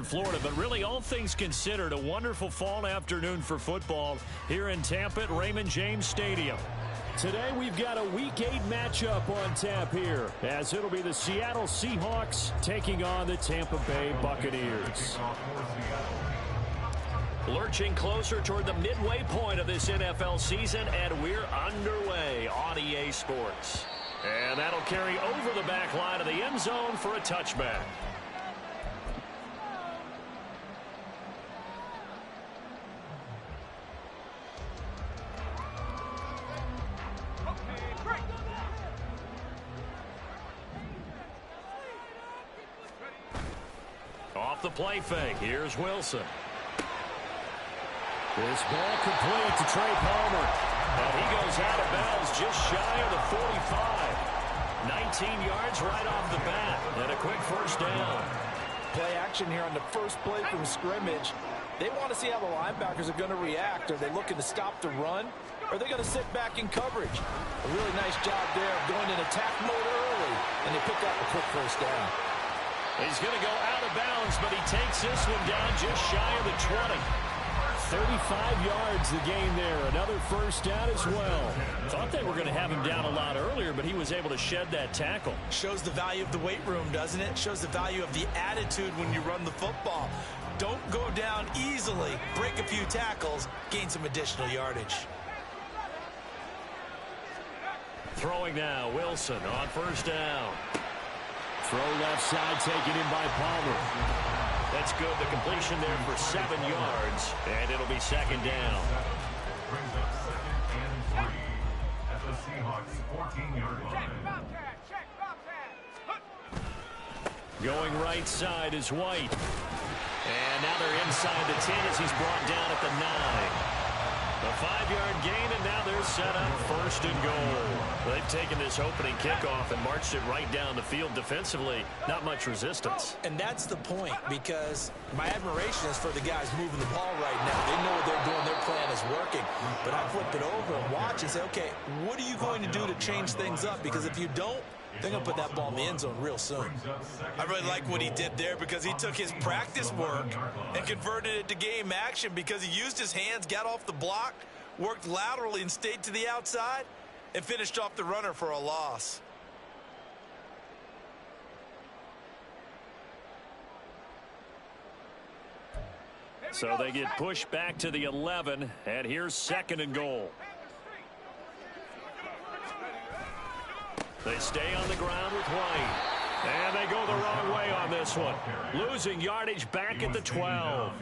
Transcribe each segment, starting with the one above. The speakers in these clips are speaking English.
Florida, but really all things considered, a wonderful fall afternoon for football here in Tampa at Raymond James Stadium. Today we've got a Week 8 matchup on tap here, as it'll be the Seattle Seahawks taking on the Tampa Bay Buccaneers. Lurching closer toward the midway point of this NFL season, and we're underway on EA Sports. And that'll carry over the back line of the end zone for a touchback. Off the play fake, here's Wilson. This ball complete to Trey Palmer. And he goes out of bounds just shy of the 45. 19 yards right off the bat. And a quick first down. Play action here on the first play from scrimmage. They want to see how the linebackers are going to react. Are they looking to stop the run? Or are they going to sit back in coverage? A really nice job there of going in attack mode early. And they pick up a quick first down. He's going to go out of bounds, but he takes this one down just shy of the 20. 35 yards the gain there. Another first down as well. Thought they were going to have him down a lot earlier, but he was able to shed that tackle. Shows the value of the weight room, doesn't it? Shows the value of the attitude when you run the football. Don't go down easily. Break a few tackles. Gain some additional yardage. Throwing now, Wilson on first down. Throw left side taken in by Palmer. That's good. The completion there for 7 yards, and it'll be second down. Brings up second and 3 at the Seahawks 14-yard line. Going right side is White. And now they're inside the 10 as he's brought down at the 9. A 5-yard gain, and now they're set up first and goal. They've taken this opening kickoff and marched it right down the field defensively. Not much resistance. And that's the point, because my admiration is for the guys moving the ball right now. They know what they're doing. Their plan is working. But I flip it over and watch and say, okay, what are you going to do to change things up? Because if you don't, they're going to put that ball in the end zone real soon. I really like what he did there, because he took his practice work and converted it to game action, because he used his hands, got off the block, worked laterally and stayed to the outside, and finished off the runner for a loss. So they get pushed back to the 11, and here's second and goal. They stay on the ground with White. And they go the wrong way on this one. Losing yardage back at the 12.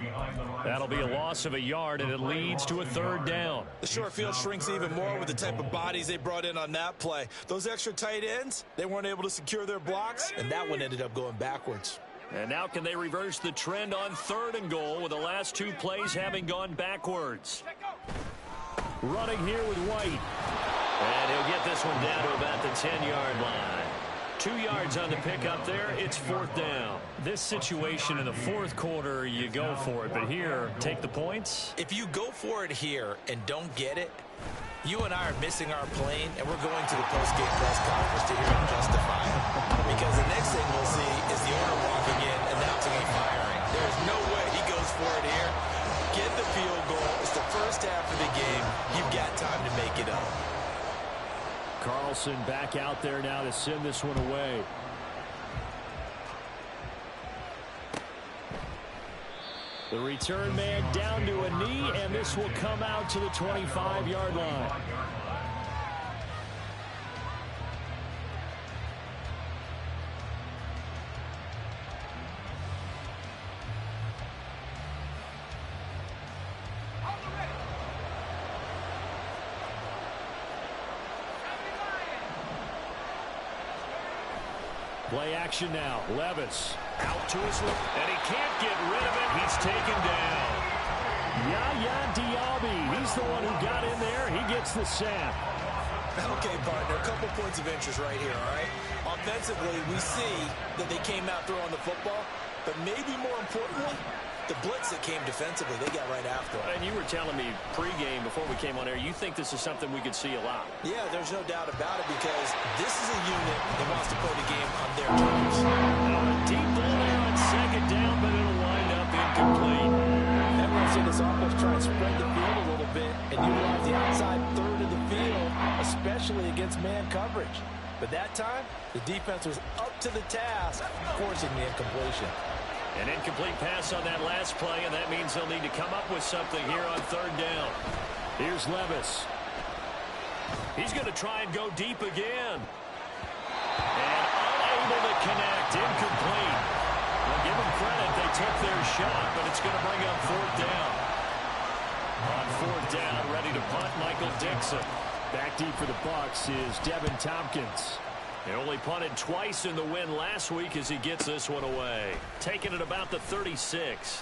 That'll be a loss of a yard, and it leads to a third down. The short field shrinks even more with the type of bodies they brought in on that play. Those extra tight ends, they weren't able to secure their blocks, and that one ended up going backwards. And now can they reverse the trend on third and goal with the last 2 plays having gone backwards? Running here with White. And he'll get this one down to about the 10-yard line. 2 yards on the pickup there. It's fourth down. This situation in the fourth quarter, you go for it. But here, take the points. If you go for it here and don't get it, you and I are missing our plane, and we're going to the post-game press conference to hear him justify it. Because the next thing we'll see is the owner walking in, announcing a firing. There's no way he goes for it here. Get the field goal. It's the first half of the game. You've got time to make it up. Carlson back out there now to send this one away. The return man down to a knee, and this will come out to the 25-yard line. Play action now. Levis out to his left, and he can't get rid of it. He's taken down. Yaya Diaby, he's the one who got in there. He gets the sack. Okay, partner, a couple points of interest right here, all right? Offensively, we see that they came out throwing the football, but maybe more importantly, the blitz that came defensively, they got right after it. And you were telling me pregame before we came on air, you think this is something we could see a lot. Yeah, there's no doubt about it, because this is a unit that wants to play the game on their terms. Deep ball there on second down, but it'll wind up especially against man coverage. But that time, the defense was up to the task, forcing the incompletion. An incomplete pass on that last play, and that means they'll need to come up with something here on third down. Here's Levis. He's going to try and go deep again. And unable to connect. Incomplete. Well, give them credit. They took their shot, but it's going to bring up fourth down. On fourth down, ready to punt, Michael Dixon. Back deep for the Bucs is Devin Tompkins. He only punted twice in the win last week as he gets this one away. Taking it about the 36.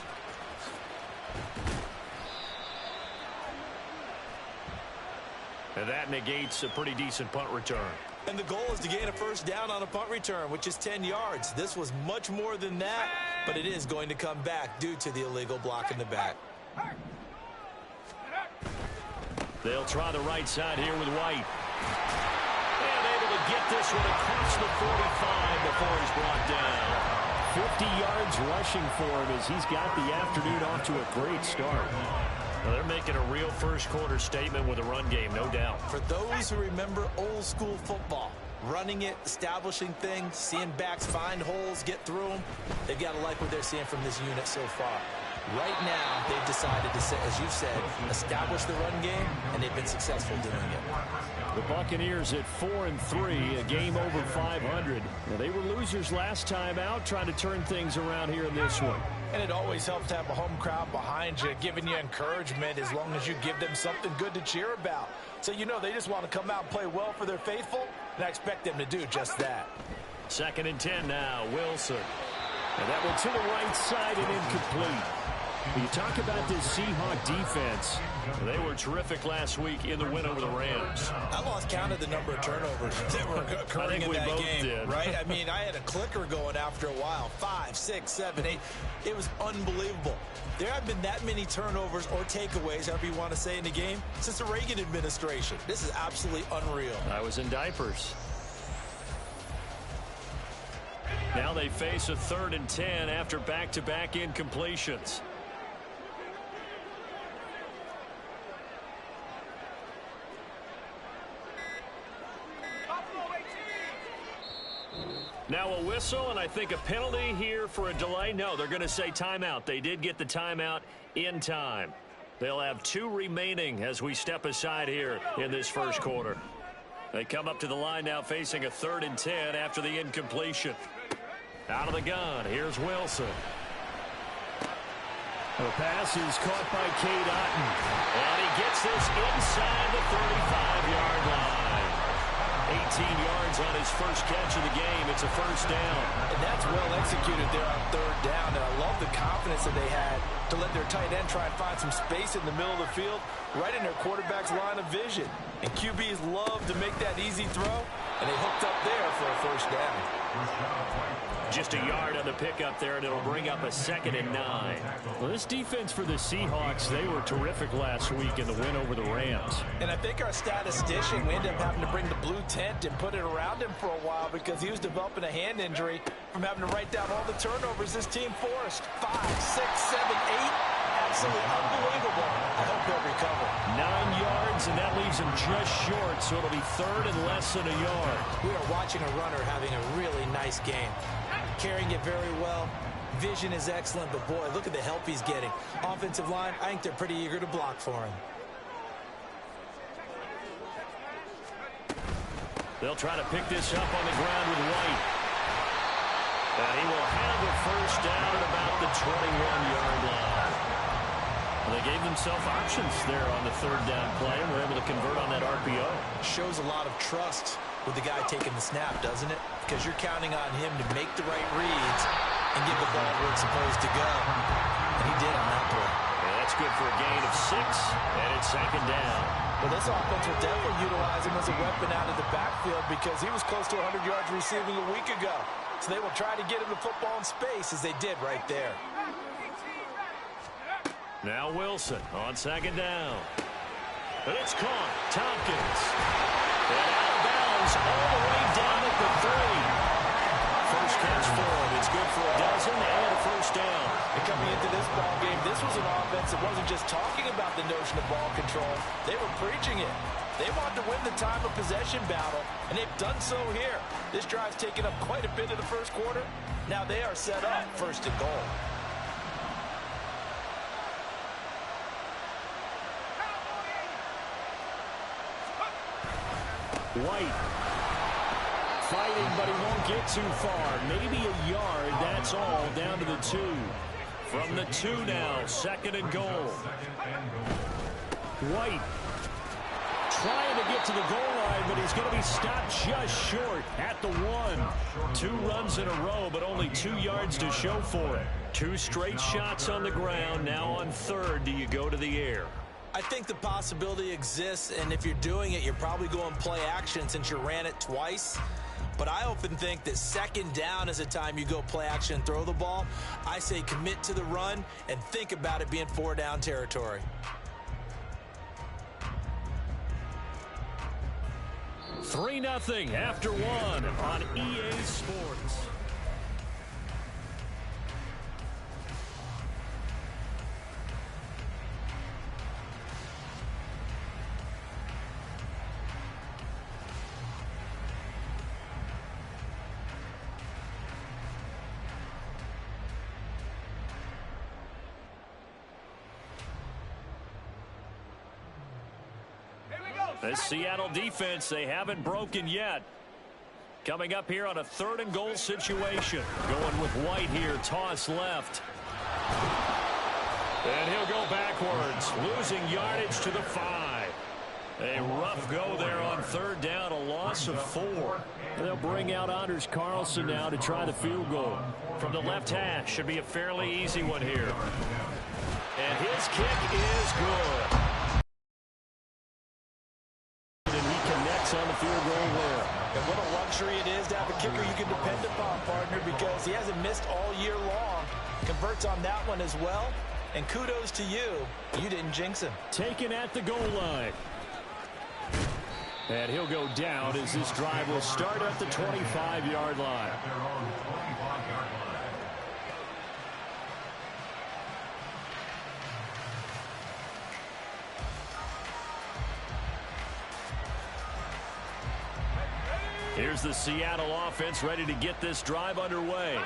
And that negates a pretty decent punt return. And the goal is to gain a first down on a punt return, which is 10 yards. This was much more than that, but it is going to come back due to the illegal block in the back. They'll try the right side here with White. And able to get this one across the 45 before he's brought down. 50 yards rushing for him as he's got the afternoon off to a great start. Well, they're making a real first quarter statement with a run game, no doubt. For those who remember old school football, running it, establishing things, seeing backs find holes, get through them, they've got to like what they're seeing from this unit so far. Right now, they've decided to, as you said, establish the run game, and they've been successful doing it. The Buccaneers at 4-3, a game over 500. Now, they were losers last time out, trying to turn things around here in this one. And it always helps to have a home crowd behind you, giving you encouragement as long as you give them something good to cheer about. So you know they just want to come out and play well for their faithful, and I expect them to do just that. 2nd and 10 now, Wilson. And that one to the right side and incomplete. You talk about this Seahawk defense. They were terrific last week in the win over the Rams. I lost count of the number of turnovers that were occurring in that game, did. right? I mean, I had a clicker going after a while. 5, 6, 7, 8. It was unbelievable. There have been that many turnovers or takeaways, however you want to say, in the game since the Reagan administration. This is absolutely unreal. I was in diapers. Now they face a 3rd and 10 after back-to-back incompletions. Now a whistle, and I think a penalty here for a delay. No, they're going to say timeout. They did get the timeout in time. They'll have 2 remaining as we step aside here in this first quarter. They come up to the line now facing a 3rd and 10 after the incompletion. Out of the gun, here's Wilson. The pass is caught by Cade Otton. And he gets this inside the 35-yard line. 18 yards on his first catch of the game. It's a first down. And that's well executed there on 3rd down. And I love the confidence that they had to let their tight end try and find some space in the middle of the field, right in their quarterback's line of vision. And QBs love to make that easy throw, and they hooked up there for a first down. Just a yard on the pickup there, and it'll bring up a 2nd and 9. Well, this defense for the Seahawks, they were terrific last week in the win over the Rams. And I think our statistician, we ended up having to bring the blue tent and put it around him for a while because he was developing a hand injury from having to write down all the turnovers this team forced. 5, 6, 7, 8. Absolutely unbelievable. I hope he'll recover. 9 yards, and that leaves him just short, so it'll be 3rd and less than a yard. We are watching a runner having a really nice game. Carrying it very well. Vision is excellent, but boy, look at the help he's getting. Offensive line, I think they're pretty eager to block for him. They'll try to pick this up on the ground with White. And he will have a first down at about the 21-yard line. Well, they gave themselves options there on the 3rd down play and were able to convert on that RPO. Shows a lot of trust with the guy taking the snap, doesn't it? Because you're counting on him to make the right reads and get the ball where it's supposed to go. And he did on that play. And that's good for a gain of 6, and it's 2nd down. Well, this offense will definitely utilize him as a weapon out of the backfield because he was close to 100 yards receiving a week ago. So they will try to get him the football in space as they did right there. Now Wilson on 2nd down. And it's caught. Tompkins. And out of bounds all the way down at the 3. First catch for him. It's good for a dozen and a first down. And coming into this ball game, this was an offense that wasn't just talking about the notion of ball control. They were preaching it. They want to win the time of possession battle, and they've done so here. This drive's taken up quite a bit of the first quarter. Now they are set up first and goal. White fighting, but he won't get too far. Maybe a yard, that's all, down to the 2. From the 2 now, second and goal. White trying to get to the goal line, but he's going to be stopped just short at the 1. 2 runs in a row, but only 2 yards to show for it. 2 straight shots on the ground. Now on third, do you go to the air? I think the possibility exists, and if you're doing it, you're probably going play action since you ran it twice. But I often think that second down is the time you go play action and throw the ball. I say commit to the run and think about it being 4-down territory. Three 0 after 1 on EA Sports. This Seattle defense, they haven't broken yet. Coming up here on a 3rd and goal situation. Going with White here, toss left. And he'll go backwards, losing yardage to the 5. A rough go there on 3rd down, a loss of 4. And they'll bring out Anders Carlson now to try the field goal. From the left hash, should be a fairly easy one here. And his kick is good. On the field goal there. And what a luxury it is to have a kicker you can depend upon, partner, because he hasn't missed all year long. Converts on that one as well. And kudos to you. You didn't jinx him. Taken at the goal line. And he'll go down as this drive will start at the 25-yard line. Here's the Seattle offense ready to get this drive underway.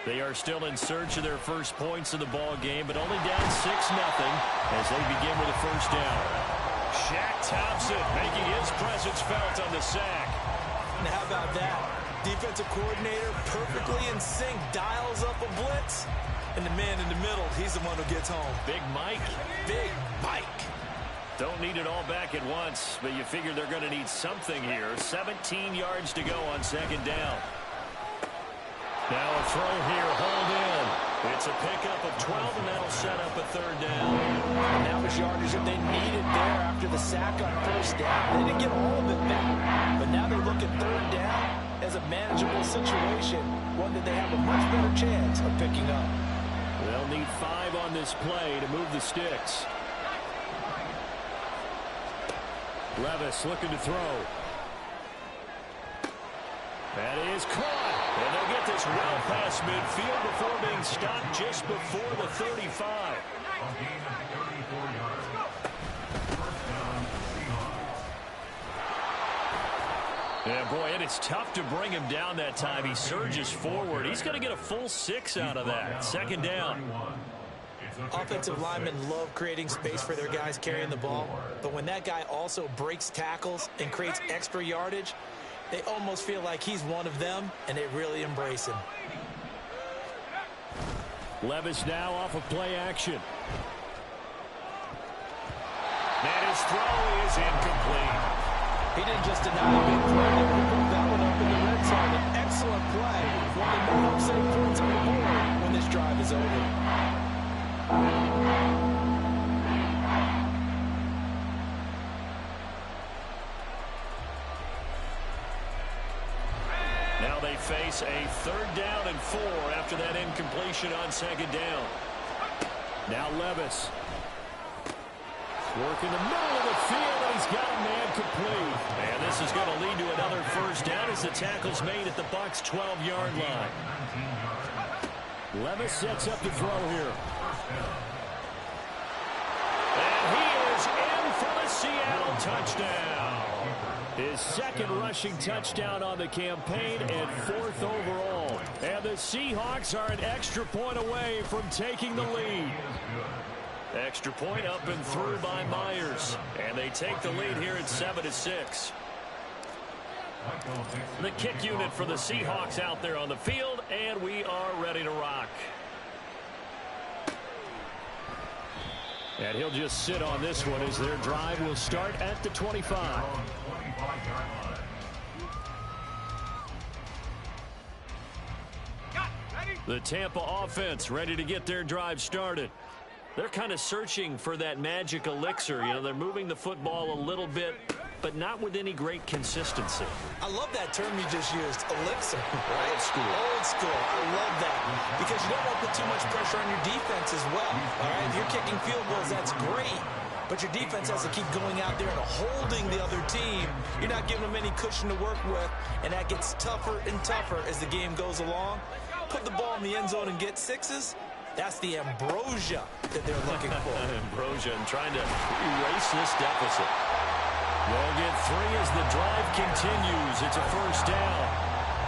They are still in search of their first points in the ball game, but only down 6-0 as they begin with a first down. Shaq Thompson making his presence felt on the sack. And how about that? Defensive coordinator perfectly in sync, dials up a blitz. And the man in the middle, he's the one who gets home. Big Mike. Big Mike. Don't need it all back at once, but you figure they're going to need something here. 17 yards to go on second down. Now a throw here, hold in. It's a pickup of 12, and that'll set up a 3rd down. And that was yardage that they needed there after the sack on first down. They didn't get all of it back, but now they look at 3rd down as a manageable situation, one that they have a much better chance of picking up. They'll need 5 on this play to move the sticks. Levis looking to throw. That is caught. And they'll get this well past midfield before being stopped just before the 35. Yeah, boy, and it's tough to bring him down that time. He surges forward. He's going to get a full 6 out of that. Second down. Offensive linemen love creating space for their guys carrying the ball, but when that guy also breaks tackles and creates extra yardage, they almost feel like he's one of them, and they really embrace him. Levis now off of play action. And his throw is incomplete. He didn't just deny a big play. They put that one up in the red zone. An excellent play. One that may help save points on the board when this drive is over. Now they face a 3rd down and 4 after that incompletion on second down. Now Levis. Work in the middle of the field, and he's got a man complete. And this is going to lead to another first down as the tackle's made at the Bucs' 12-yard line. Levis sets up the throw here. And he is in for the Seattle touchdown. His second rushing touchdown on the campaign and 4th overall. And the Seahawks are an extra point away from taking the lead. Extra point up and through by Myers. And they take the lead here at 7-6. The kick unit for the Seahawks out there on the field, and we are ready to rock. And he'll just sit on this one as their drive will start at the 25. The Tampa offense ready to get their drive started. They're kind of searching for that magic elixir. You know, they're moving the football a little bit, but not with any great consistency. I love that term you just used, elixir. Right? Old school. Old school. I love that because you don't want to put too much pressure on your defense as well. All right, if you're kicking field goals, that's great. But your defense has to keep going out there and holding the other team. You're not giving them any cushion to work with, and that gets tougher and tougher as the game goes along. Put the ball in the end zone and get sixes. That's the ambrosia that they're looking for. Ambrosia and trying to erase this deficit. They'll get 3 as the drive continues. It's a first down.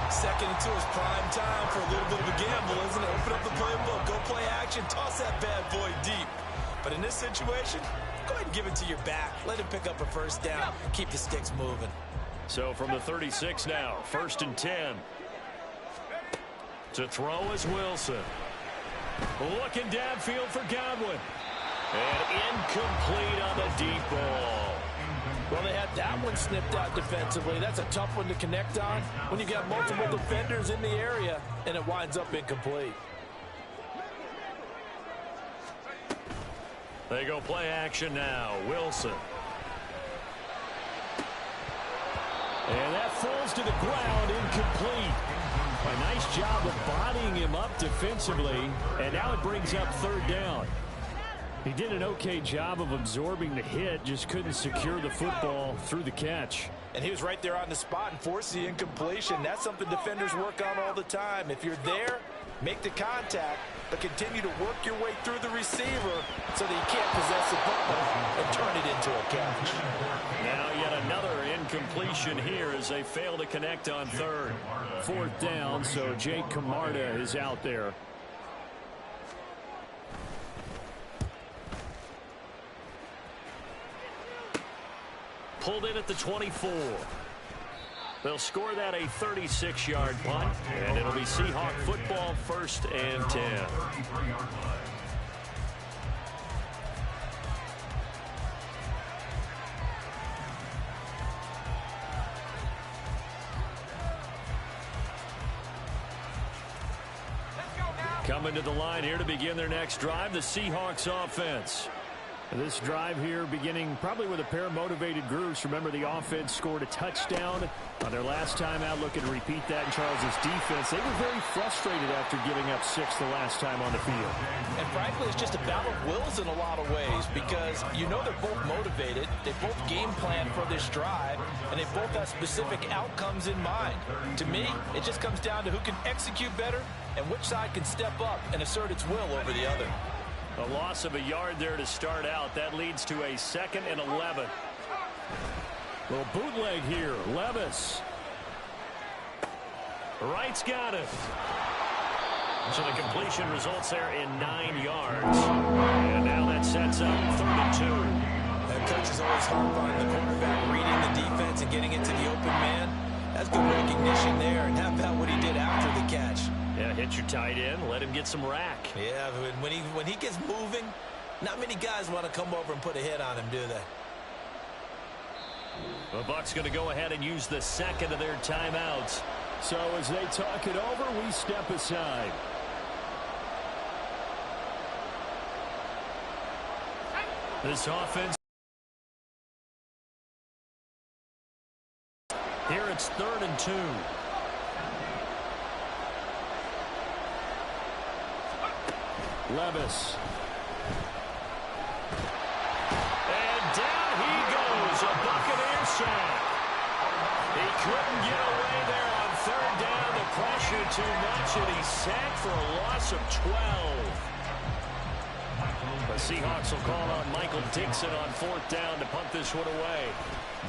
2nd and 2 is prime time for a little bit of a gamble, isn't it? Open up the playbook, go play action, toss that bad boy deep. But in this situation, go ahead and give it to your back. Let him pick up a first down. Keep the sticks moving. So from the 36 now, 1st and 10. To throw is Wilson. Looking downfield for Godwin. And incomplete on the deep ball. Well, they had that one snipped out defensively. That's a tough one to connect on when you've got multiple defenders in the area, and it winds up incomplete. They go play action now. Wilson. And that falls to the ground, incomplete. A nice job of bodying him up defensively, and now it brings up 3rd down. He did an okay job of absorbing the hit, just couldn't secure the football through the catch. And he was right there on the spot and forced the incompletion. That's something defenders work on all the time. If you're there, make the contact, but continue to work your way through the receiver so that you can't possess the football and turn it into a catch. Now yet another incompletion here as they fail to connect on 3rd. 4th down, so Jake Camarda is out there. Pulled in at the 24. They'll score that a 36-yard punt, and it'll be Seahawk football, 1st and 10. Coming to the line here to begin their next drive, the Seahawks offense. This drive here beginning probably with a pair of motivated groups. Remember, the offense scored a touchdown on their last time out. Looking to repeat that in Charles' defense. They were very frustrated after giving up 6 the last time on the field. And frankly, it's just a battle of wills in a lot of ways because you know they're both motivated. They both game plan for this drive, and they both have specific outcomes in mind. To me, it just comes down to who can execute better and which side can step up and assert its will over the other. A loss of a yard there to start out. That leads to a 2nd and 11. Little bootleg here. Levis. Wright's got it. So the completion results there in 9 yards. And now that sets up 3rd and 2. That coach is always harp on the quarterback reading the defense and getting into the open man. That's good recognition there. And how about what he did after the catch? Yeah, hit your tight end, let him get some rack. Yeah, when he gets moving, not many guys want to come over and put a hit on him, do they? The Bucs going to go ahead and use the 2nd of their timeouts. So as they talk it over, we step aside. This offense. Here it's 3rd and 2. Levis. And down he goes. A Buccaneer sack. He couldn't get away there on 3rd down. The pressure too much, and he's sacked for a loss of 12. A Seahawks will call on Michael Dixon on 4th down to punt this one away.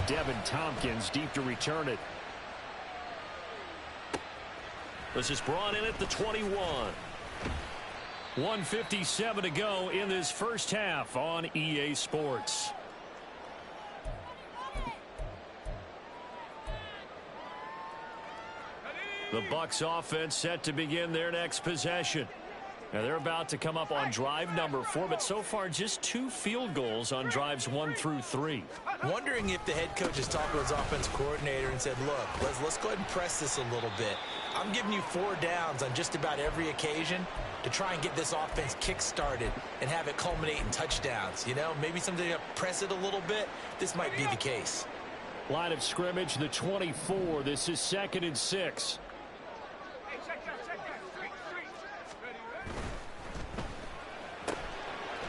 Devin Tompkins deep to return it. This is brought in at the 21. 1:57 to go in this first half on EA Sports. The Bucs offense set to begin their next possession. Now they're about to come up on drive number 4, but so far just 2 field goals on drives 1 through 3. Wondering if the head coach has talked to his offensive coordinator and said, look, let's go ahead and press this a little bit. I'm giving you 4 downs on just about every occasion to try and get this offense kick-started and have it culminate in touchdowns. You know, maybe something to press it a little bit. This might be the case. Line of scrimmage, the 24. This is 2nd and 6.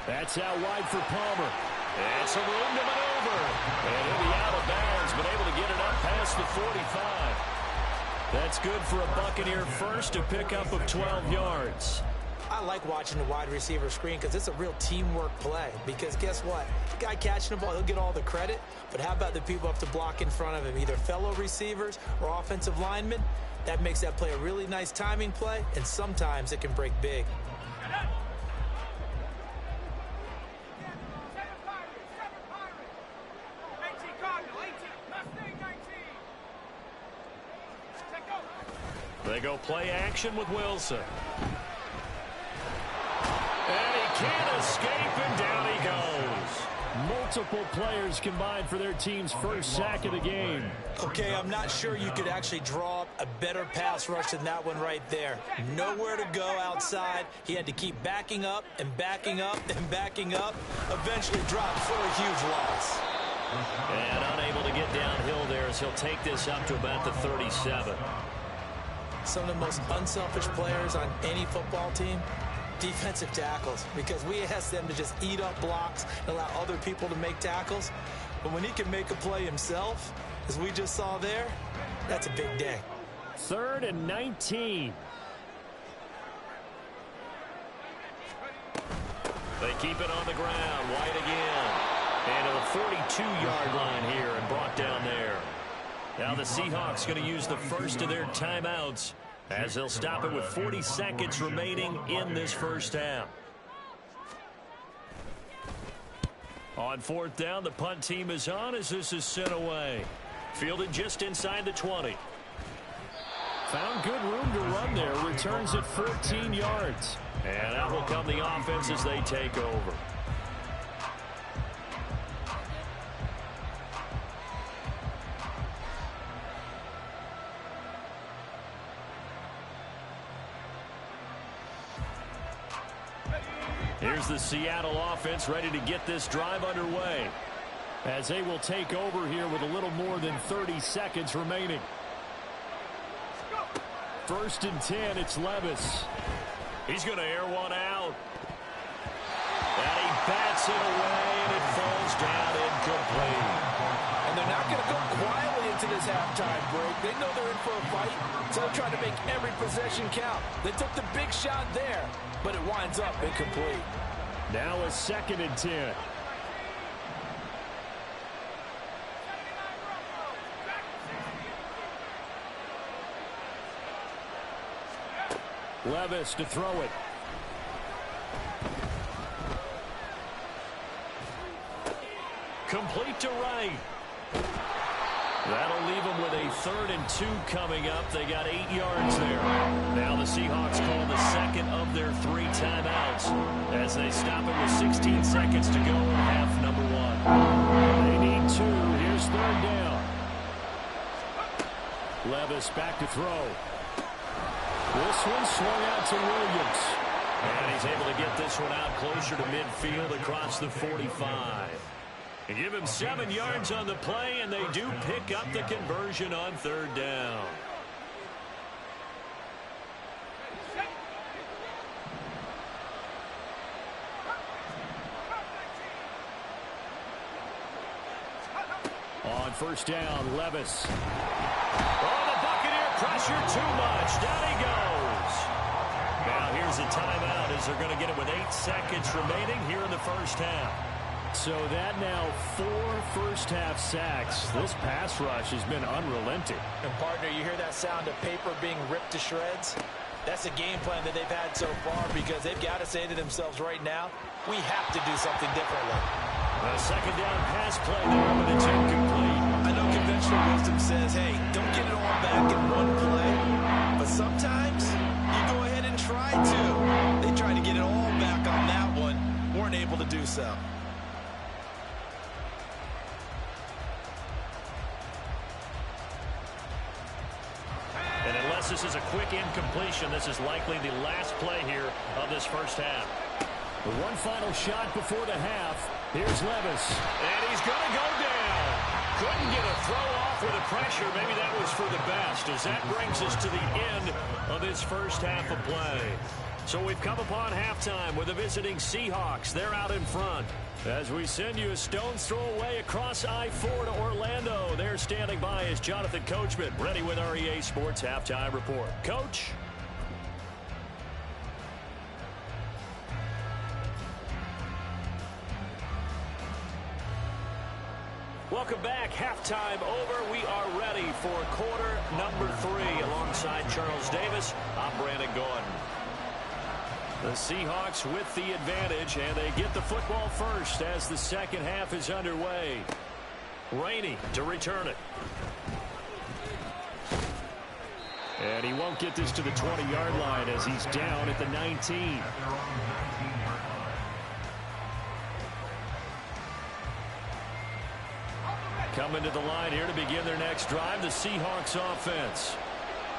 That's out wide for Palmer. And some room to maneuver. And he'll be out of bounds, but able to get it up past the 45. That's good for a Buccaneer first, a pickup of 12 yards. I like watching the wide receiver screen because it's a real teamwork play. Because guess what? The guy catching the ball, he'll get all the credit. But how about the people up to block in front of him, either fellow receivers or offensive linemen? That makes that play a really nice timing play, and sometimes it can break big. They go play action with Wilson. And he can't escape, and down he goes. Multiple players combined for their team's first sack of the game. Okay, I'm not sure you could actually draw up a better pass rush than that one right there. Nowhere to go outside. He had to keep backing up and backing up and backing up. Eventually dropped for a huge loss. And unable to get downhill there as he'll take this up to about the 37. Some of the most unselfish players on any football team, defensive tackles, because we ask them to just eat up blocks and allow other people to make tackles. But when he can make a play himself, as we just saw there, that's a big day. 3rd and 19. They keep it on the ground. White again. And to the 42-yard line here and brought down there. Now the Seahawks going to use the first of their timeouts as they'll stop it with 40 seconds remaining in this first half. On 4th down, the punt team is on as this is sent away. Fielded just inside the 20. Found good room to run there. Returns at 14 yards. And out will come the offense as they take over. Here's the Seattle offense ready to get this drive underway as they will take over here with a little more than 30 seconds remaining. 1st and 10, it's Levis. He's going to air one out. And he bats it away, and it falls down incomplete. And they're not going to go quietly into this halftime break. They know they're in for a fight, so they're trying to make every possession count. They took the big shot there, but it winds up incomplete. Now a 2nd and 10. Levis to throw it. Complete to right. That'll leave them with a 3rd and 2 coming up. They got 8 yards there. Now the Seahawks call the second of their 3 timeouts as they stop it with 16 seconds to go in half number 1. They need 2. Here's 3rd down. Levis back to throw. This one swung out to Williams. And he's able to get this one out closer to midfield across the 45. And give him 7 yards on the play, and they do pick up the conversion on 3rd down. On 1st down, Levis. Oh, the Buccaneer pressure too much. Down he goes. Now here's forces a timeout as they're going to get it with 8 seconds remaining here in the first half. So that now 4 first-half sacks. This pass rush has been unrelenting. And, partner, you hear that sound of paper being ripped to shreds? That's the game plan that they've had so far because they've got to say to themselves right now, we have to do something differently. A second down pass play there, but it's incomplete. I know conventional wisdom says, hey, don't get it all back in one play. But sometimes you go ahead and try to. They tried to get it all back on that one. Weren't able to do so. And unless this is a quick incompletion, this is likely the last play here of this first half. The one final shot before the half. Here's Levis. And he's going to go down. Couldn't get a throw off with the pressure. Maybe that was for the best, as that brings us to the end of this first half of play. So we've come upon halftime with the visiting Seahawks. They're out in front. As we send you a stone's throw away across I-4 to Orlando. There standing by is Jonathan Coachman, ready with our EA Sports Halftime Report. Coach? Welcome back. Halftime over. We are ready for quarter number 3. Alongside Charles Davis, I'm Brandon Gordon. The Seahawks with the advantage, and they get the football first as the second half is underway. Rainey to return it. And he won't get this to the 20-yard line as he's down at the 19. Coming to the line here to begin their next drive, the Seahawks offense.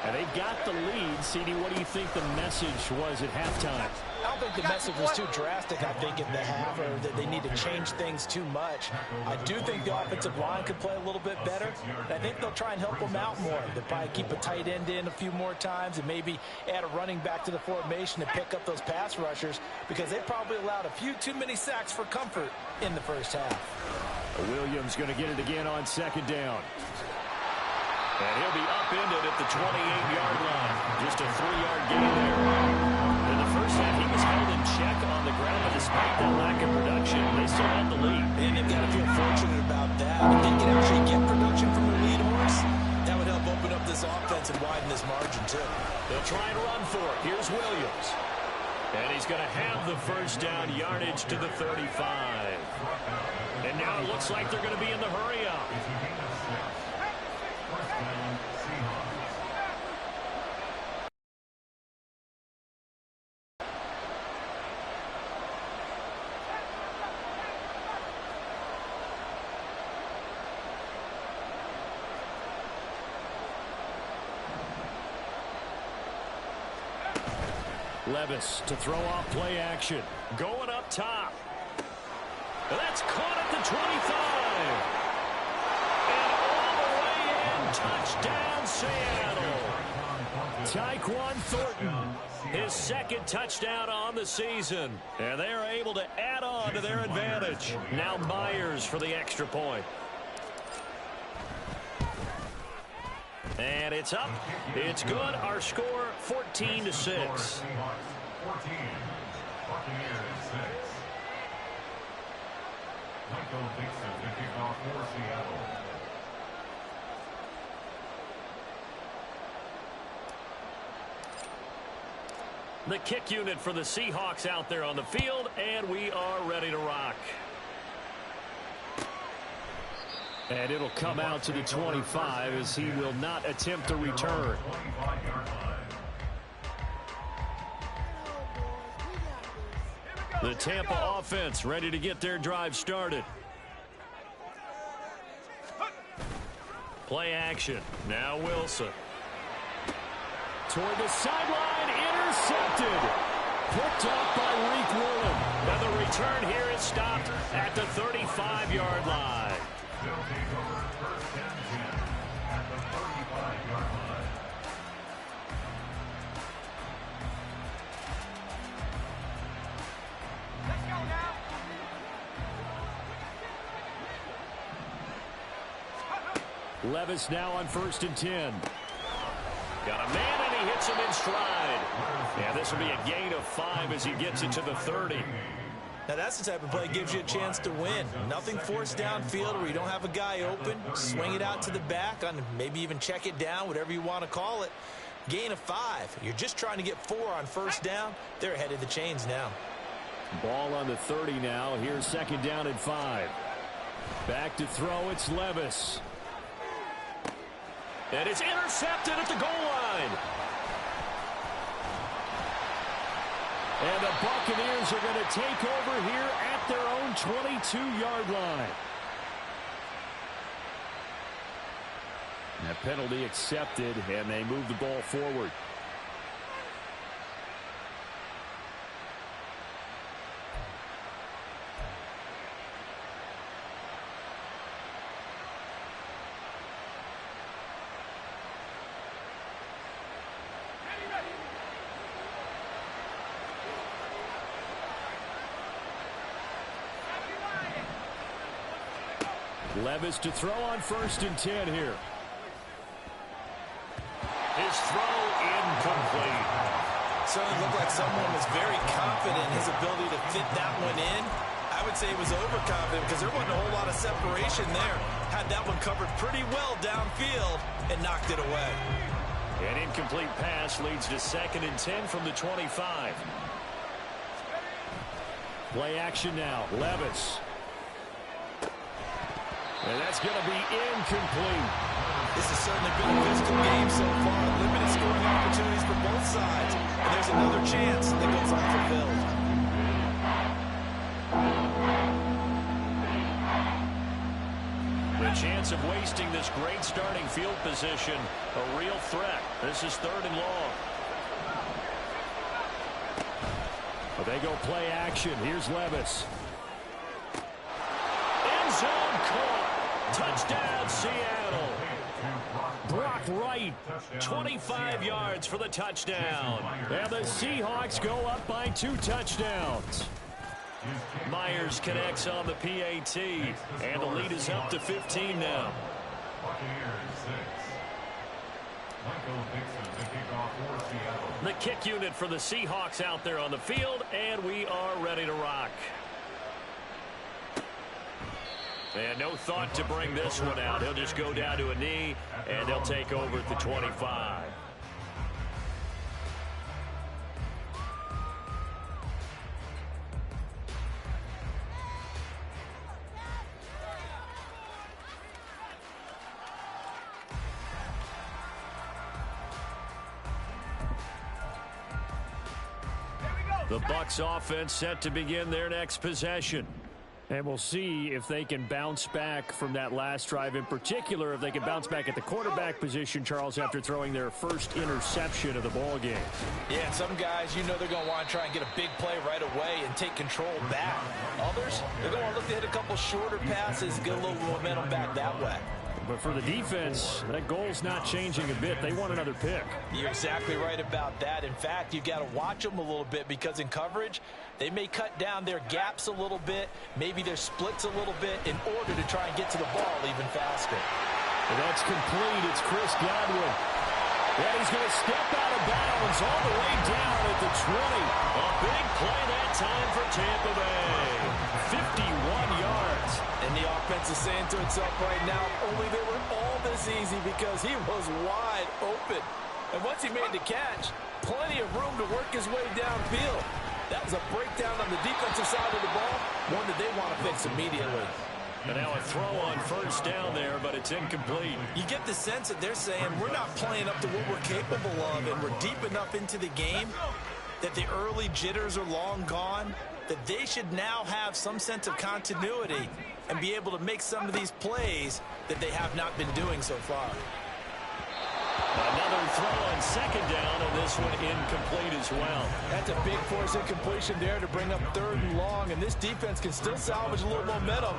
And they've got the lead. CD, what do you think the message was at halftime? I don't think the message was too drastic, I think, in the half, or that they need to change things too much. I do think the offensive line could play a little bit better. I think they'll try and help them out more. They'll probably keep a tight end in a few more times and maybe add a running back to the formation to pick up those pass rushers because they probably allowed a few too many sacks for comfort in the first half. Williams going to get it again on second down. And he'll be upended at the 28-yard line. Just a 3-yard gain there. In the first half, he was held in check on the ground, but despite that lack of production, they still had the lead. And they've got to feel fortunate about that. If they can actually get production from their lead horse, that would help open up this offense and widen this margin, too. They'll try and run for it. Here's Williams. And he's going to have the first down yardage to the 35. And now it looks like they're going to be in the hurry-up. Levis to throw off play action. Going up top. That's caught at the 25. And all the way in. Touchdown, Seattle. Tyquan Thornton, his second touchdown on the season. And they're able to add on to their advantage. Now Myers for the extra point. And it's up. It's good. Our score, 14-6. 14. Buccaneers 6. Michael Dixon to kick off for Seattle. The kick unit for the Seahawks out there on the field, and we are ready to rock. And it'll come out to the 25 as he will not attempt to return. The Tampa offense ready to get their drive started. Play action. Now Wilson. Toward the sideline, intercepted. Picked up by Reek Woolen. And the return here is stopped at the 35-yard line. They'll take over first and 10 at the 35-yard line. Let's go now. Levis now on 1st and 10. Got a man, and hits him in stride. Yeah, this will be a gain of 5 as he gets it to the 30. Now, that's the type of play that gives you a chance to win. Nothing forced downfield where you don't have a guy open. Swing it out to the back, on maybe even check it down, whatever you want to call it. Gain of 5. You're just trying to get 4 on first down. They're ahead of the chains now. Ball on the 30 now. Here's second down and 5. Back to throw. It's Levis. And it's intercepted at the goal line. And the Buccaneers are going to take over here at their own 22-yard line. That penalty accepted, and they move the ball forward. Levis to throw on 1st and 10 here. His throw incomplete. Certainly looked like someone was very confident in his ability to fit that one in. I would say he was overconfident because there wasn't a whole lot of separation there. Had that one covered pretty well downfield and knocked it away. An incomplete pass leads to 2nd and 10 from the 25. Play action now. Levis. And that's going to be incomplete. This has certainly been a physical game so far. Limited scoring opportunities for both sides. And there's another chance that goes unfulfilled. The chance of wasting this great starting field position, a real threat. This is 3rd and long. But they go play action. Here's Levis. End zone caught. Touchdown, Seattle. Brock Wright. 25 yards for the touchdown. And the Seahawks go up by 2 touchdowns. Myers connects on the PAT, and the lead is up to 15 now. The kick unit for the Seahawks out there on the field, and we are ready to rock. And no thought to bring this one out. He'll just go down to a knee, and they'll take over at the 25. The Bucs offense set to begin their next possession. And we'll see if they can bounce back from that last drive. In particular, if they can bounce back at the quarterback position, Charles, after throwing their first interception of the ball game. Yeah, some guys, you know they're going to want to try and get a big play right away and take control back. Others, they're going to want to look to hit a couple shorter passes, get a little momentum back that way. But for the defense, that goal's not changing a bit. They want another pick. You're exactly right about that. In fact, you've got to watch them a little bit because in coverage, they may cut down their gaps a little bit, maybe their splits a little bit in order to try and get to the ball even faster. And that's complete. It's Chris Godwin. And he's going to step out of bounds all the way down at the 20. A big play that time for Tampa Bay. 51 yards. And the offense is saying to itself right now, only they were all this easy because he was wide open. And once he made the catch, plenty of room to work his way downfield. That was a breakdown on the defensive side of the ball, one that they want to fix immediately. And now a throw on first down there, but it's incomplete. You get the sense that they're saying we're not playing up to what we're capable of, and we're deep enough into the game that the early jitters are long gone, that they should now have some sense of continuity and be able to make some of these plays that they have not been doing so far. Another throw on second down, and this one incomplete as well. That's a big force incompletion there to bring up 3rd and long, and this defense can still salvage a little momentum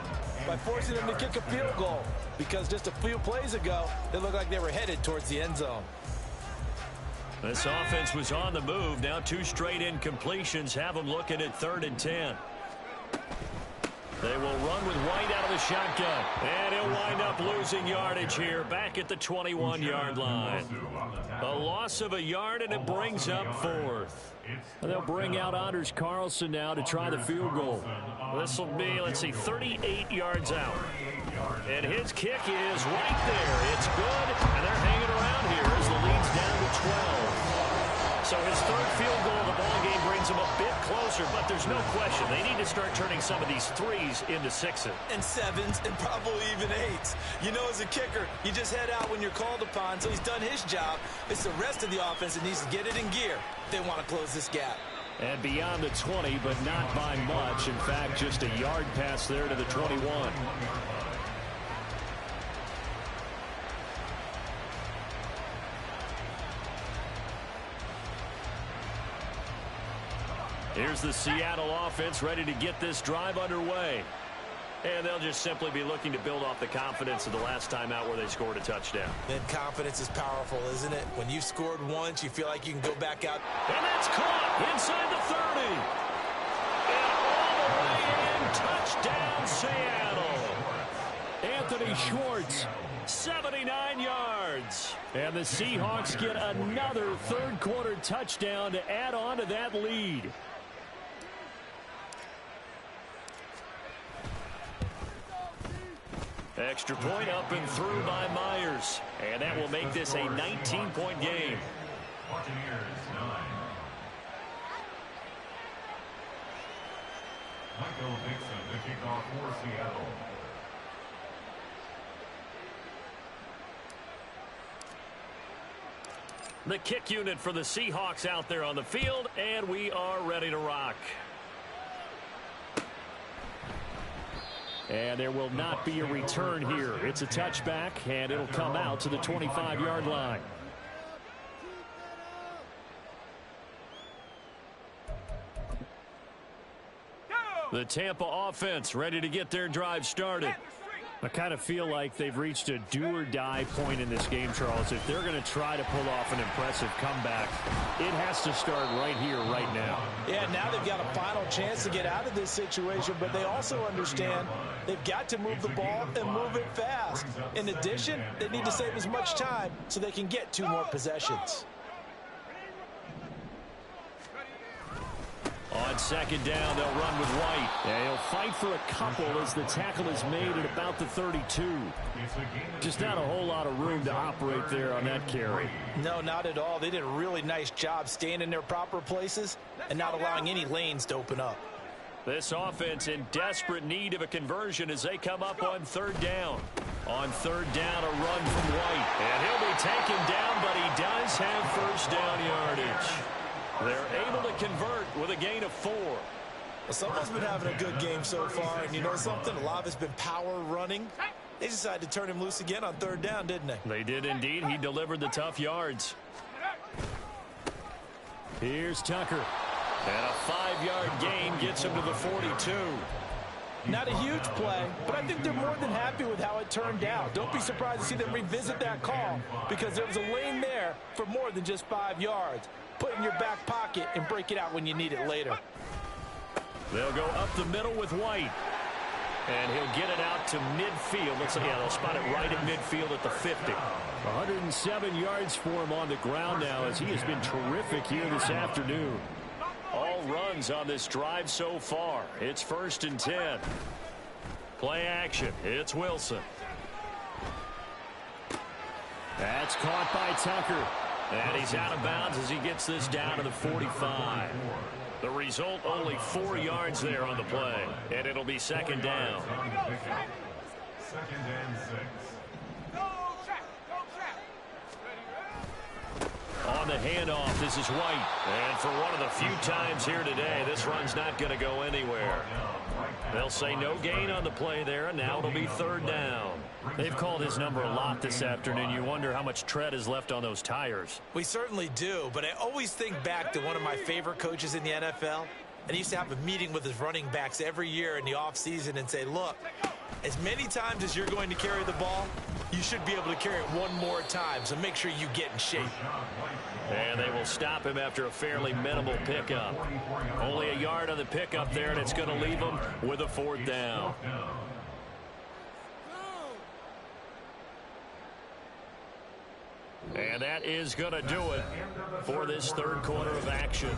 by forcing them to kick a field goal, because just a few plays ago, they looked like they were headed towards the end zone. This offense was on the move. Now 2 straight incompletions have them looking at 3rd and 10. They will run with White out of the shotgun. And he'll wind up losing yardage here back at the 21-yard line. A loss of a yard, and it brings up 4th. And they'll bring out Anders Carlson now to try the field goal. This will be, let's see, 38 yards out. And his kick is right there. It's good, and they're hanging around here as the lead's down to 12. So his 3rd field goal of the ballgame brings him a bit closer, but there's no question. They need to start turning some of these 3s into 6s. And 7s, and probably even 8s. You know, as a kicker, you just head out when you're called upon, so he's done his job. It's the rest of the offense that needs to get it in gear if they want to close this gap. And beyond the 20, but not by much. In fact, just a yard pass there to the 21. Here's the Seattle offense ready to get this drive underway. And they'll just simply be looking to build off the confidence of the last time out where they scored a touchdown. And confidence is powerful, isn't it? When you've scored once, you feel like you can go back out. And that's caught inside the 30. And all the way in, touchdown, Seattle. Anthony Schwartz, 79 yards. And the Seahawks get another 3rd quarter touchdown to add on to that lead. Extra point up and through by Myers. And that will make this a 19-point game. Buccaneers 9. Michael Dixon to kick off for Seattle. The kick unit for the Seahawks out there on the field, and we are ready to rock. And there will not be a return here. It's a touchback, and it'll come out to the 25-yard line. The Tampa offense ready to get their drive started. I kind of feel like they've reached a do-or-die point in this game, Charles. If they're going to try to pull off an impressive comeback, it has to start right here, right now. Yeah, now they've got a final chance to get out of this situation, but they also understand they've got to move the ball and move it fast. In addition, they need to save as much time so they can get 2 more possessions. On 2nd down, they'll run with White. And he'll fight for a couple as the tackle is made at about the 32. Just not a whole lot of room to operate there on that carry. No, not at all. They did a really nice job staying in their proper places and not allowing any lanes to open up. This offense in desperate need of a conversion as they come up on 3rd down. On 3rd down, a run from White. And he'll be taken down, but he does have 1st down yardage. They're able to convert with a gain of 4. Well, someone's been having a good game so far, and you know something? A lot of it's been power running. They decided to turn him loose again on 3rd down, didn't they? They did indeed. He delivered the tough yards. Here's Tucker. And a 5-yard gain gets him to the 42. Not a huge play, but I think they're more than happy with how it turned out. Don't be surprised to see them revisit that call because there was a lane there for more than just 5 yards. Put it in your back pocket and break it out when you need it later. They'll go up the middle with White. And he'll get it out to midfield. Let's see, yeah, they'll spot it right at midfield at the 50. 107 yards for him on the ground now as he has been terrific here this afternoon. All runs on this drive so far. It's 1st and 10. Play action. It's Wilson. That's caught by Tucker. And he's out of bounds as he gets this down to the 45. The result, only 4 yards there on the play. And it'll be 2nd down. 2nd and 6. On the handoff, this is White. And for one of the few times here today, this run's not going to go anywhere. They'll say no gain on the play there, and now it'll be 3rd down. They've called his number a lot this afternoon. You wonder how much tread is left on those tires. We certainly do, but I always think back to one of my favorite coaches in the NFL. And he used to have a meeting with his running backs every year in the offseason and say, look, as many times as you're going to carry the ball, you should be able to carry it one more time, so make sure you get in shape. And they will stop him after a fairly minimal pickup. Only a yard on the pickup there, and it's going to leave him with a 4th down. And that is going to do it for this 3rd quarter of action.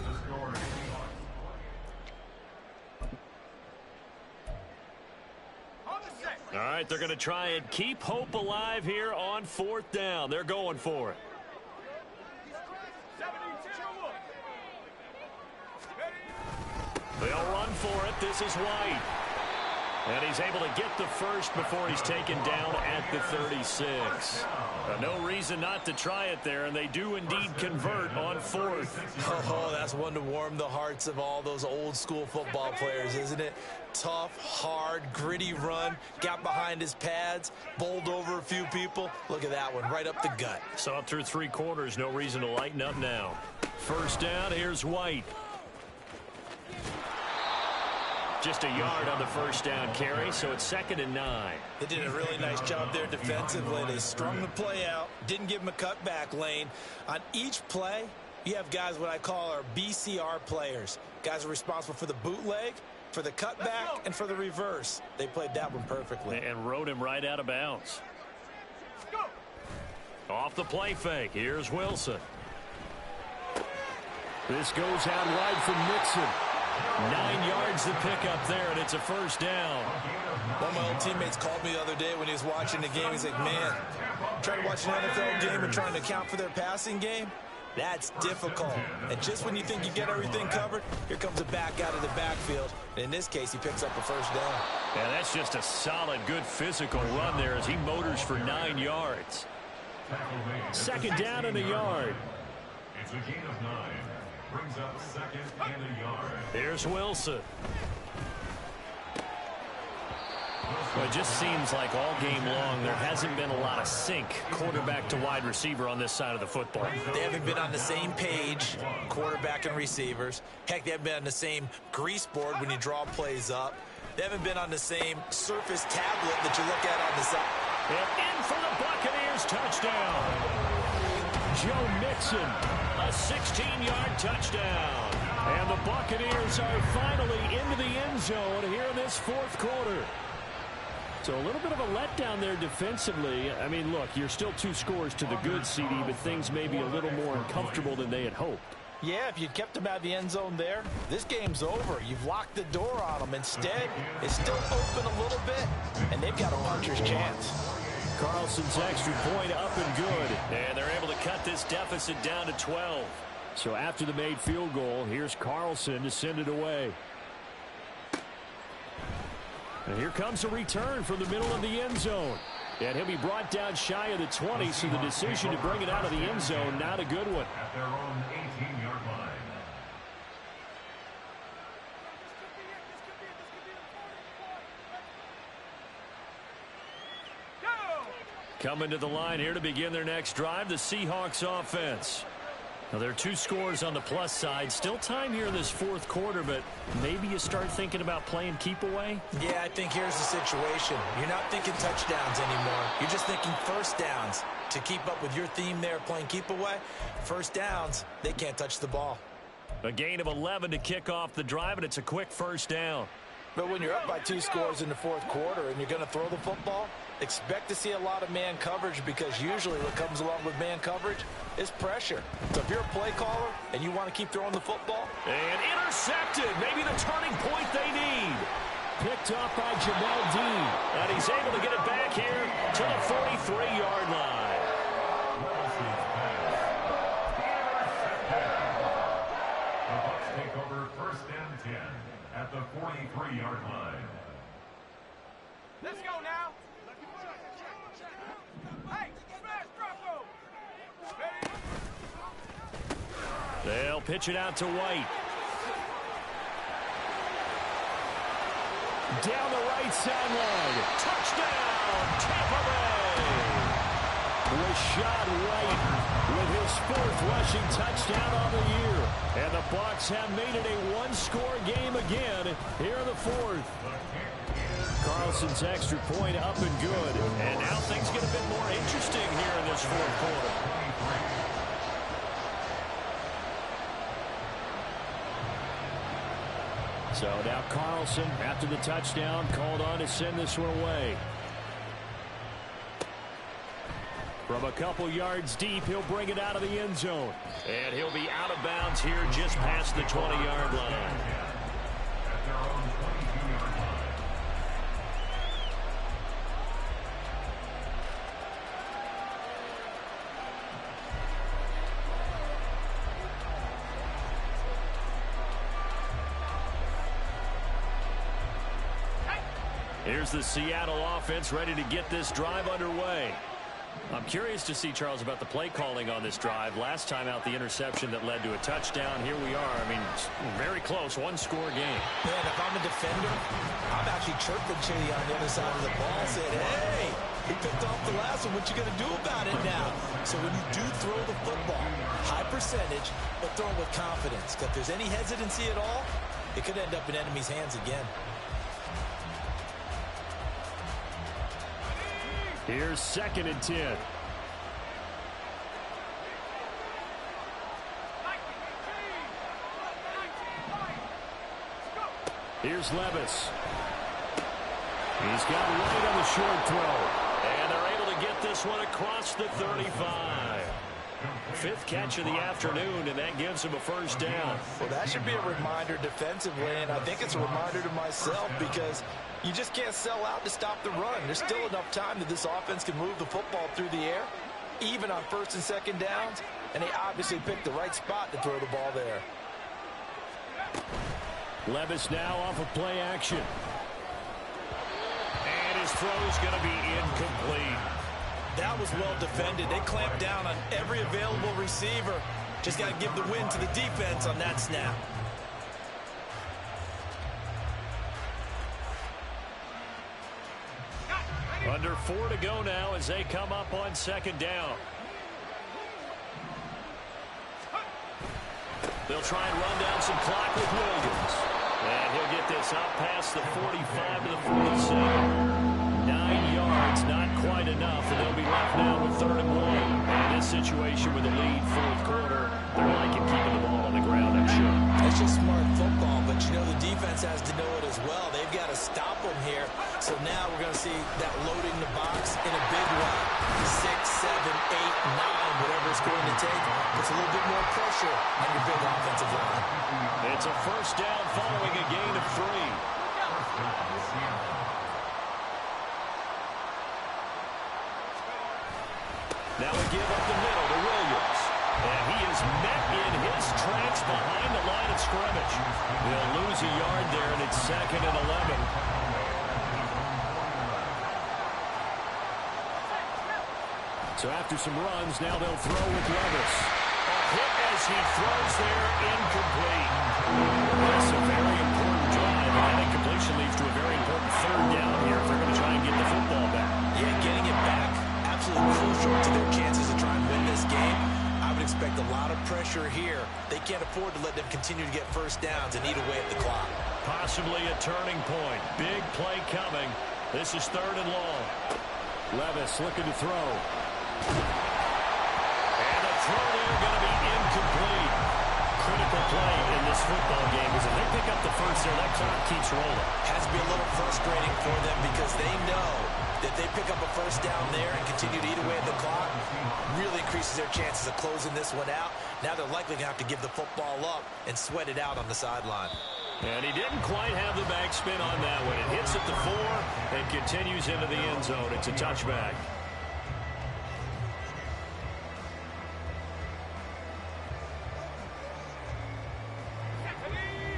All right, they're going to try and keep hope alive here on 4th down. They're going for it. They'll run for it. This is White. And he's able to get the first before he's taken down at the 36. No reason not to try it there, and they do indeed convert on 4th. Oh, that's one to warm the hearts of all those old-school football players, isn't it? Tough, hard, gritty run, got behind his pads, bowled over a few people. Look at that one, right up the gut. So up through 3 quarters, no reason to lighten up now. 1st down, here's White. Just a yard on the 1st down carry, so it's 2nd and 9. They did a really nice job there defensively. They strung the play out, didn't give him a cutback lane. On each play, you have guys what I call our BCR players. Guys are responsible for the bootleg, for the cutback, and for the reverse. They played that one perfectly. And rode him right out of bounds. Off the play fake, here's Wilson. This goes out wide from Nixon. 9 yards to pick up there, and it's a 1st down. One of my old teammates called me the other day when he was watching the game. He's like, man, trying to watch an NFL game and trying to account for their passing game, that's difficult. And just when you think you get everything covered, here comes a back out of the backfield. And in this case, he picks up a 1st down. Yeah, that's just a solid, good physical run there as he motors for 9 yards. 2nd down and a yard. It's a gain of 9. Brings up 2nd and a yard. Here's Wilson. Well, it just seems like all game long there hasn't been a lot of sync quarterback to wide receiver on this side of the football. They haven't been on the same page, quarterback and receivers. Heck, they haven't been on the same grease board when you draw plays up. They haven't been on the same surface tablet that you look at on the side. And in for the Buccaneers, touchdown. Joe Mixon, a 16-yard touchdown. And the Buccaneers are finally into the end zone here in this 4th quarter. So a little bit of a letdown there defensively. I mean, look, you're still 2 scores to the good, CD, but things may be a little more uncomfortable than they had hoped. Yeah, if you kept them out of the end zone there, this game's over. You've locked the door on them. Instead, it's still open a little bit, and they've got a puncher's chance. Carlson's extra point up and good. And they're able to cut this deficit down to 12. So after the made field goal, here's Carlson to send it away. And here comes a return from the middle of the end zone. And he'll be brought down shy of the 20, so the decision to bring it out of the end zone, not a good one. At their own 18-yard line. Coming to the line here to begin their next drive, the Seahawks offense. Now, there are 2 scores on the plus side. Still time here in this 4th quarter, but maybe you start thinking about playing keep away? Yeah, I think here's the situation. You're not thinking touchdowns anymore. You're just thinking 1st downs. To keep up with your theme there, playing keep away, 1st downs, they can't touch the ball. A gain of 11 to kick off the drive, and it's a quick 1st down. But when you're up by 2 scores in the 4th quarter and you're going to throw the football, expect to see a lot of man coverage, because usually what comes along with man coverage is pressure. So if you're a play caller and you want to keep throwing the football. And intercepted. Maybe the turning point they need. Picked off by Jamel Dean. And he's able to get it back here to the 43-yard line. The Bucs take over 1st and 10 at the 43-yard line. Let's go now. Hey, smash, drop. They'll pitch it out to White. Down the right sideline. Touchdown, Tampa Bay. Rashad White with his 4th rushing touchdown on the year. And the Bucs have made it a 1-score game again here in the 4th. Carlson's extra point up and good. And now things get a bit more interesting here in this 4th quarter. So now Carlson, after the touchdown, called on to send this one away. From a couple yards deep, he'll bring it out of the end zone. And he'll be out of bounds here just past the 20-yard line. At their own 22-yard line. Here's the Seattle offense ready to get this drive underway. I'm curious to see, Charles, about the play calling on this drive. Last time out, the interception that led to a touchdown. Here we are. I mean, very close, one-score game. Man, if I'm a defender, I'm actually chirping Chitty on the other side of the ball, saying, hey, he picked off the last one. What you going to do about it now? So when you do throw the football, high percentage, but throw it with confidence. Because if there's any hesitancy at all, it could end up in enemy's hands again. Here's 2nd and 10. Here's Levis. He's got White on the short throw. And they're able to get this one across the 35. 5th catch of the afternoon, and that gives him a first down. Well, that should be a reminder defensively, and I think it's a reminder to myself because you just can't sell out to stop the run. There's still enough time that this offense can move the football through the air, even on 1st and 2nd downs, and they obviously picked the right spot to throw the ball there. Levis now off of play action. And his throw's going to be incomplete. That was well defended. They clamped down on every available receiver. Just got to give the win to the defense on that snap. Under 4 to go now as they come up on 2nd down. They'll try and run down some clock with Williams. And he'll get this out past the 45 to the 47. 9 yards, not quite enough, and they'll be left now with 3rd and 1. In this situation with a lead, 4th quarter, they're liking keeping the ball on the ground, I'm sure. That's just smart football, but you know the defense has to know it as well. They've got to stop them here. So now we're going to see that loading the box in a big way. 6, 7, 8, 9, whatever it's going to take. Puts a little bit more pressure on your big offensive line. It's a first down following a gain of 3. Now we give up the middle to Williams. And he is met in his tracks behind the line of scrimmage. They'll lose a yard there, and it's 2nd and 11. So after some runs, now they'll throw with Levis. A hit as he throws there, incomplete. That's a very important drive, and that incompletion leads to a very important 3rd down here if they're going to try and get the football back. Yeah, getting it back, absolutely crucial to their chances to try and win this game. I would expect a lot of pressure here. They can't afford to let them continue to get first downs and eat away at the clock. Possibly a turning point. Big play coming. This is 3rd and long. Levis looking to throw. And the throw there going to be incomplete. Critical play in this football game because if they pick up the first there, that clock keeps rolling. Has to be a little frustrating for them because they know that they pick up a first down there and continue to eat away at the clock, really increases their chances of closing this one out. Now they're likely going to have to give the football up and sweat it out on the sideline. And he didn't quite have the backspin on that one. It hits at the 4 and continues into the end zone. It's a touchback.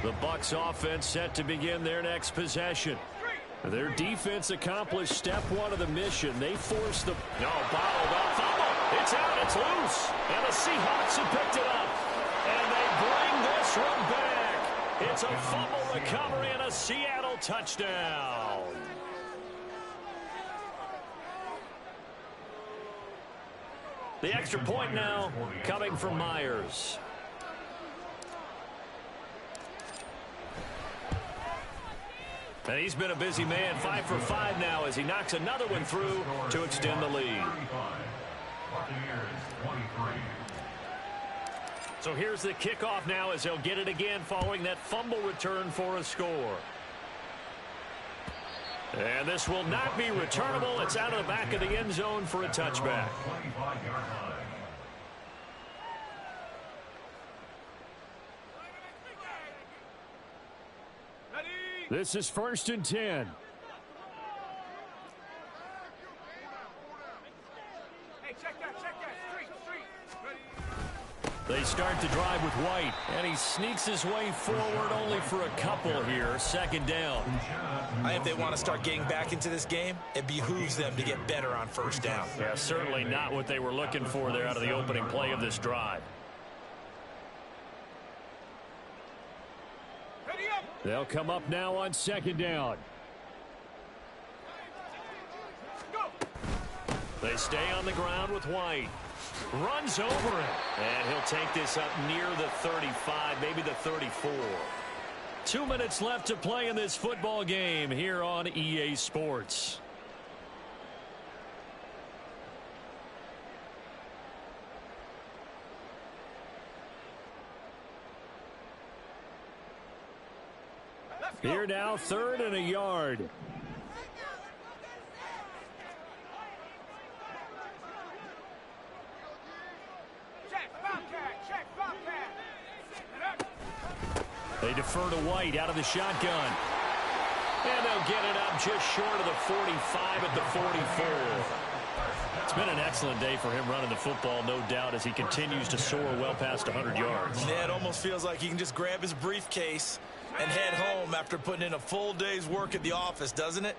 The Bucs offense set to begin their next possession. Their defense accomplished step 1 of the mission. They forced the... No, bottled up. Fumble. It's out. It's loose. And the Seahawks have picked it up. And they bring this one back. It's a fumble recovery and a Seattle touchdown. The extra point now coming from Myers. And he's been a busy man, 5 for 5 now as he knocks another one through to extend the lead. So here's the kickoff now as they'll get it again following that fumble return for a score. And this will not be returnable. It's out of the back of the end zone for a touchback. This is 1st and 10. Hey, check that. Street. They start to drive with White, and he sneaks his way forward only for a couple here. 2nd down. I think if they want to start getting back into this game, it behooves them to get better on 1st down. Yeah, certainly not what they were looking for there out of the opening play of this drive. They'll come up now on 2nd down. They stay on the ground with White. Runs over it. And he'll take this up near the 35, maybe the 34. 2 minutes left to play in this football game here on EA Sports. Here now, 3rd and a yard. They defer to White out of the shotgun. And they'll get it up just short of the 45 at the 44. It's been an excellent day for him running the football, no doubt, as he continues to soar well past 100 yards. Yeah, it almost feels like he can just grab his briefcase and head home after putting in a full day's work at the office, doesn't it?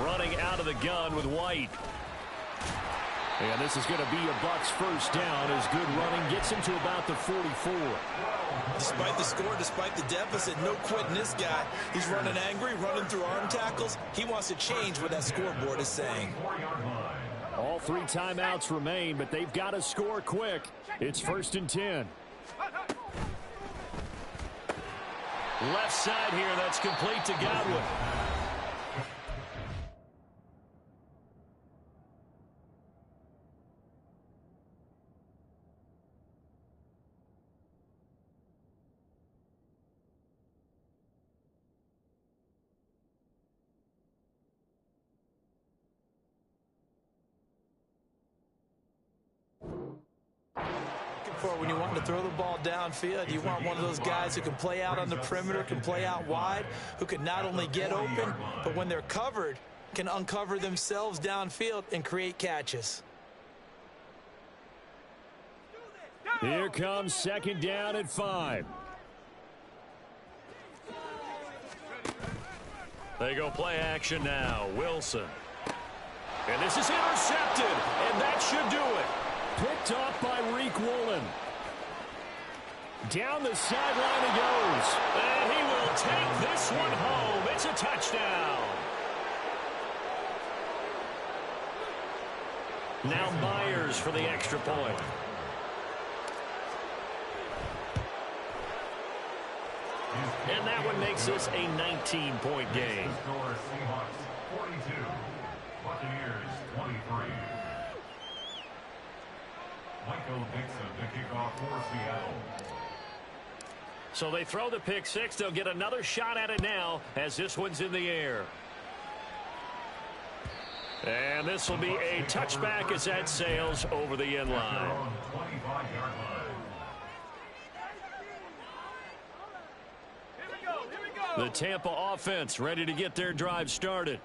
Running out of the gun with White. And this is going to be a Bucs 1st down as good running gets him to about the 44. Despite the score, despite the deficit, no quitting this guy. He's running angry, running through arm tackles. He wants to change what that scoreboard is saying. All 3 timeouts remain, but they've got to score quick. It's 1st and 10. Left side here, that's complete to Godwin. When you want to throw the ball downfield, you want one of those guys who can play out on the perimeter, can play out wide, who can not only get open, but when they're covered, can uncover themselves downfield and create catches. Here comes 2nd down at 5. They go play action now. Wilson. And this is intercepted, and that should do it. Picked off by Reek Woolen. Down the sideline he goes. And he will take this one home. It's a touchdown. Now Myers for the extra point. And that one makes this a 19-point game. Seahawks 42, Buccaneers 23. Michael Dixon to kick off for Seattle. So they throw the pick six. They'll get another shot at it now as this one's in the air. And this will be a touchback as that sails over the end line. The Tampa offense ready to get their drive started.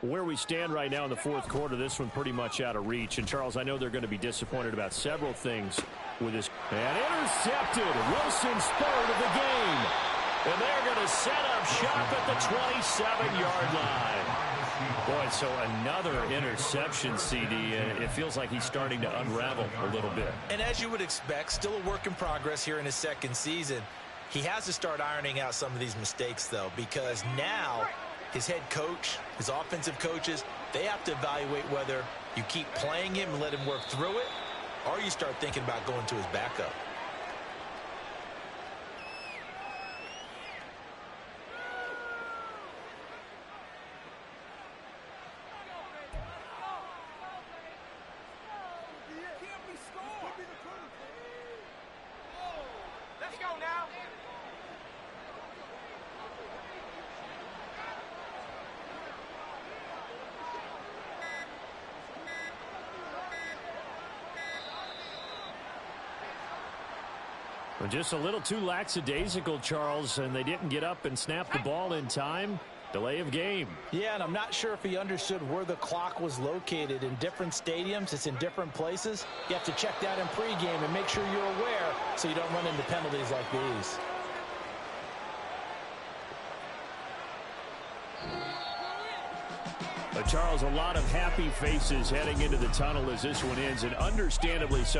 Where we stand right now in the 4th quarter, this one pretty much out of reach. And, Charles, I know they're going to be disappointed about several things with this. And intercepted. Wilson spurred of the game. And they're going to set up shop at the 27-yard line. Boy, so another interception, CD, and it feels like he's starting to unravel a little bit. And as you would expect, still a work in progress here in his 2nd season. He has to start ironing out some of these mistakes, though, because now his head coach, his offensive coaches, they have to evaluate whether you keep playing him and let him work through it, or you start thinking about going to his backup. Well, just a little too lackadaisical, Charles, and they didn't get up and snap the ball in time. Delay of game. Yeah, and I'm not sure if he understood where the clock was located. In different stadiums, it's in different places. You have to check that in pregame and make sure you're aware so you don't run into penalties like these. Charles, a lot of happy faces heading into the tunnel as this one ends, and understandably so.